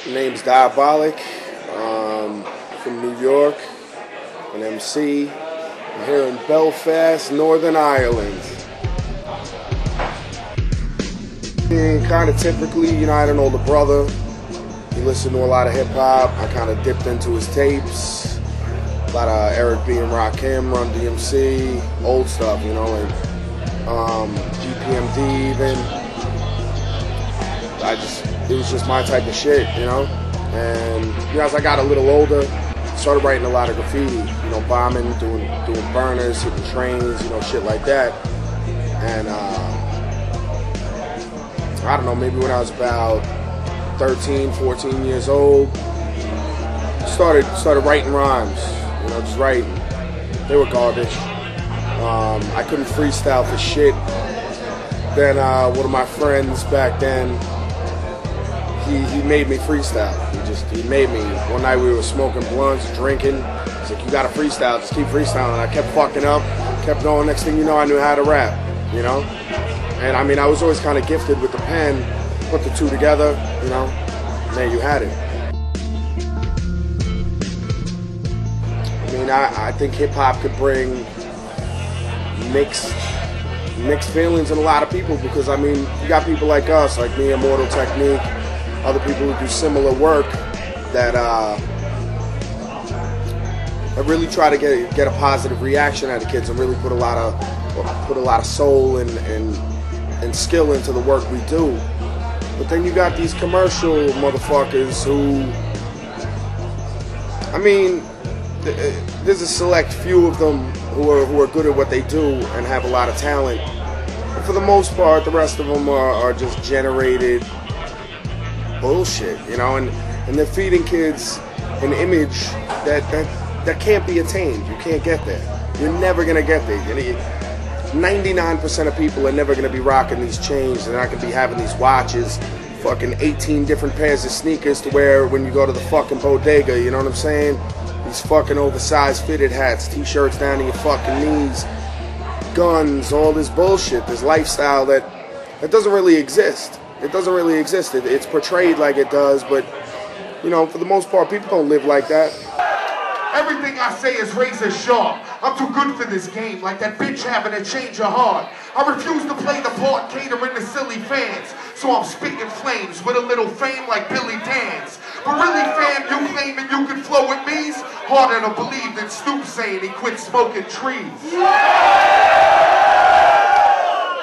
My name's Diabolic, from New York, an MC. I'm here in Belfast, Northern Ireland. Kind of typically, I had an older brother. He listened to a lot of hip hop. I kind of dipped into his tapes. A lot of Eric B. and Rakim, Run DMC, old stuff, like GPMD even. It was just my type of shit, And as I got a little older, started writing a lot of graffiti, bombing, doing burners, hitting trains, shit like that. And I don't know, maybe when I was about 13, 14 years old, started writing rhymes, just writing. They were garbage. I couldn't freestyle for shit. Then one of my friends back then, he made me freestyle. He made me. One night we were smoking blunts, drinking. He's like, you gotta freestyle, just keep freestyling. I kept fucking up, kept going. Next thing you know, I knew how to rap, And I was always kind of gifted with the pen. Put the two together, and there you had it. I think hip hop could bring mixed feelings in a lot of people because you got people like us, like me, Immortal Technique, other people who do similar work that really try to get a positive reaction out of kids and really put a lot of soul and skill into the work we do. But then you got these commercial motherfuckers who, there's a select few of them who are good at what they do and have a lot of talent. But for the most part, the rest of them are just generated bullshit, and they're feeding kids an image that can't be attained. You can't get there. You're never gonna get there. 99% of people are never gonna be rocking these chains. They're not gonna be having these watches, fucking 18 different pairs of sneakers to wear when you go to the fucking bodega. You know what I'm saying? These fucking oversized fitted hats, t-shirts down to your fucking knees, guns, all this bullshit, this lifestyle that doesn't really exist. It doesn't really exist. It's portrayed like it does, but, for the most part, people don't live like that. Everything I say is razor sharp. I'm too good for this game, like that bitch having a change of heart. I refuse to play the part catering to silly fans, so I'm spitting flames with a little fame like Billy Dan's. But really, fam, you claiming you can flow with me's harder to believe than Snoop saying he quit smoking trees.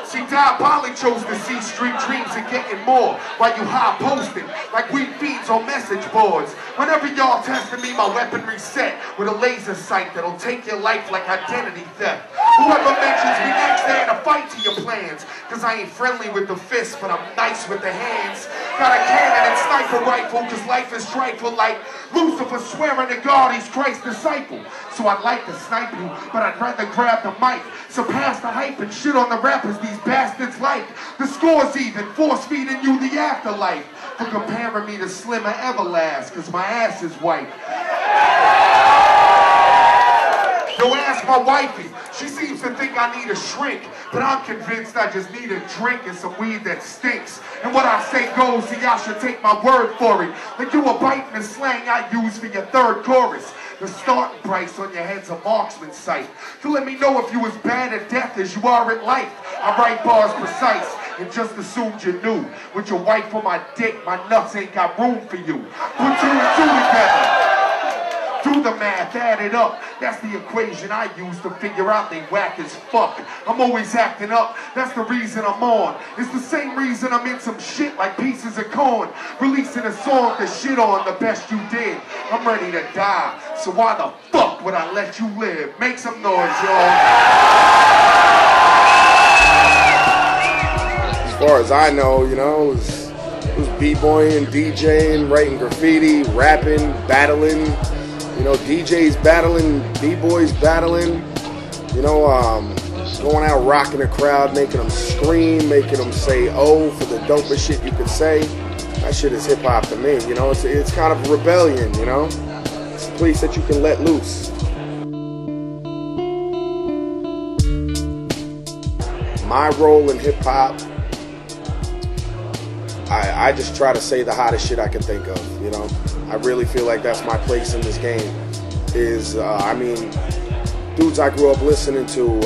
See, Diabolic chose to see street dreams and getting more while you high posting like weed feeds on message boards. Whenever y'all testing me, my weaponry set with a laser sight that'll take your life like identity theft. Whoever mentions me next, they had a fight to your plans. Cause I ain't friendly with the fists, but I'm nice with the hands. Got a cannon and sniper rifle, cause life is trifle like Lucifer swearing to God he's Christ's disciple. So I'd like to snipe you, but I'd rather grab the mic. Surpass the hype and shit on the rappers these bastards like. The score's even, force feeding you the afterlife. For comparing me to Slimmer Everlast, cause my ass is white. Yo, ask my wifey. She seems to think I need a shrink, but I'm convinced I just need a drink and some weed that stinks. And what I say goes, so y'all should take my word for it. Like you were biting the slang I use for your third chorus. The starting price on your head's a marksman sight. To let me know if you as bad at death as you are at life. I write bars precise and just assumed you knew. With your wife on my dick, my nuts ain't got room for you. Put 2 and 2 together. Do the math, add it up. That's the equation I use to figure out they whack as fuck. I'm always acting up, that's the reason I'm on. It's the same reason I'm in some shit like pieces of corn. Releasing a song to shit on the best you did. I'm ready to die, so why the fuck would I let you live? Make some noise, y'all. As far as I know, it was b-boying, DJing, writing graffiti, rapping, battling. DJs battling, b-boys battling, going out rocking the crowd, making them scream, making them say oh for the dopest shit you could say. That shit is hip hop to me, it's kind of a rebellion, It's a place that you can let loose. My role in hip hop I just try to say the hottest shit I can think of, you know. I really feel like that's my place in this game. I mean, dudes I grew up listening to,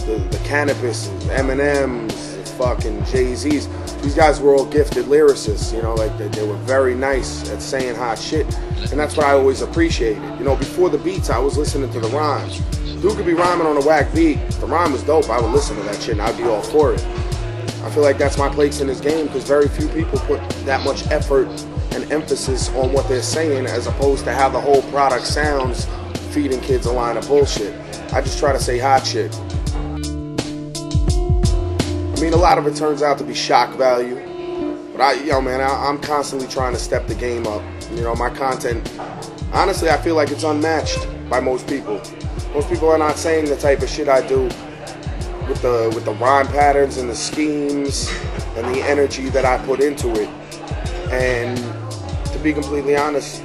the Cannabis, Eminem's, fucking Jay-Z's. These guys were all gifted lyricists, you know, like they were very nice at saying hot shit. And that's what I always appreciated. You know, before the beats, I was listening to the rhymes. Dude could be rhyming on a whack beat. If the rhyme was dope, I would listen to that shit and I'd be all for it. I feel like that's my place in this game because very few people put that much effort and emphasis on what they're saying as opposed to how the whole product sounds, feeding kids a line of bullshit. I just try to say hot shit. I mean, a lot of it turns out to be shock value, but I'm constantly trying to step the game up. You know, my content, honestly, I feel like it's unmatched by most people. Most people are not saying the type of shit I do with the rhyme patterns and the schemes and the energy that I put into it. And to be completely honest,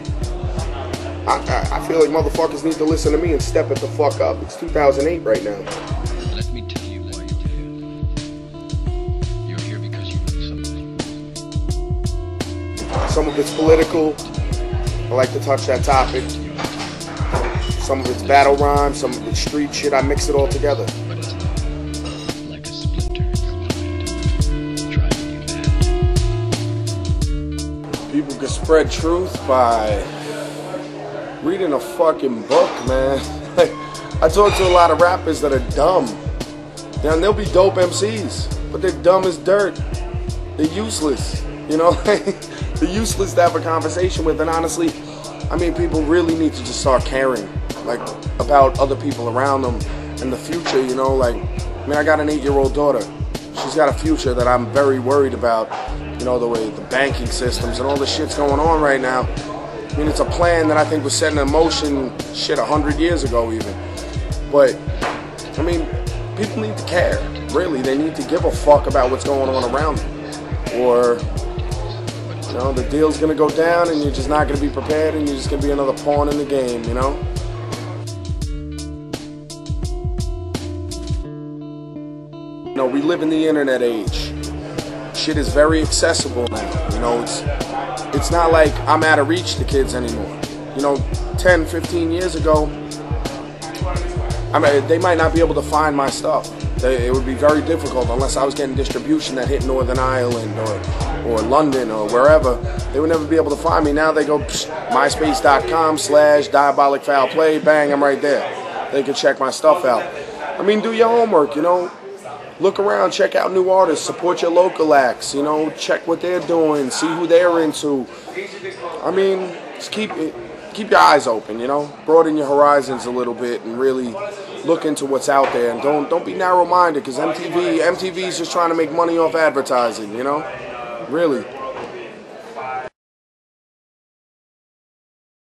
I feel like motherfuckers need to listen to me and step it the fuck up. It's 2008 right now. Let me tell you why you're here. You're here because you need something. Some of it's political. I like to touch that topic. Some of it's battle rhyme, some of it's street shit. I mix it all together. But it's like a splinter in your mind, driving you mad. People can spread truth by reading a fucking book, man. Like, I talk to a lot of rappers that are dumb. Now, they'll be dope MCs, but they're dumb as dirt. They're useless, you know? They're useless to have a conversation with, and honestly, I mean, people really need to just start caring, like, about other people around them and the future, you know? Like, I mean, I got an 8-year-old daughter. She's got a future that I'm very worried about, you know, the way the banking systems and all the shit's going on right now. I mean, it's a plan that I think was set in motion, shit, 100 years ago even. But, I mean, people need to care, really. They need to give a fuck about what's going on around them. Or, you know, the deal's gonna go down and you're just not gonna be prepared and you're just gonna be another pawn in the game, you know? You know, we live in the internet age. Shit is very accessible now, you know? It's not like I'm out of reach to kids anymore. You know, 10, 15 years ago, I mean, they might not be able to find my stuff. It would be very difficult unless I was getting distribution that hit Northern Ireland or London or wherever. They would never be able to find me. Now they go myspace.com/Diabolic Foul Play, bang, I'm right there. They can check my stuff out. I mean, do your homework, you know. Look around, check out new artists, support your local acts, you know, check what they're doing, see who they're into. I mean, just keep your eyes open, you know, broaden your horizons a little bit and really look into what's out there. And don't be narrow-minded, because MTV's just trying to make money off advertising, you know, really.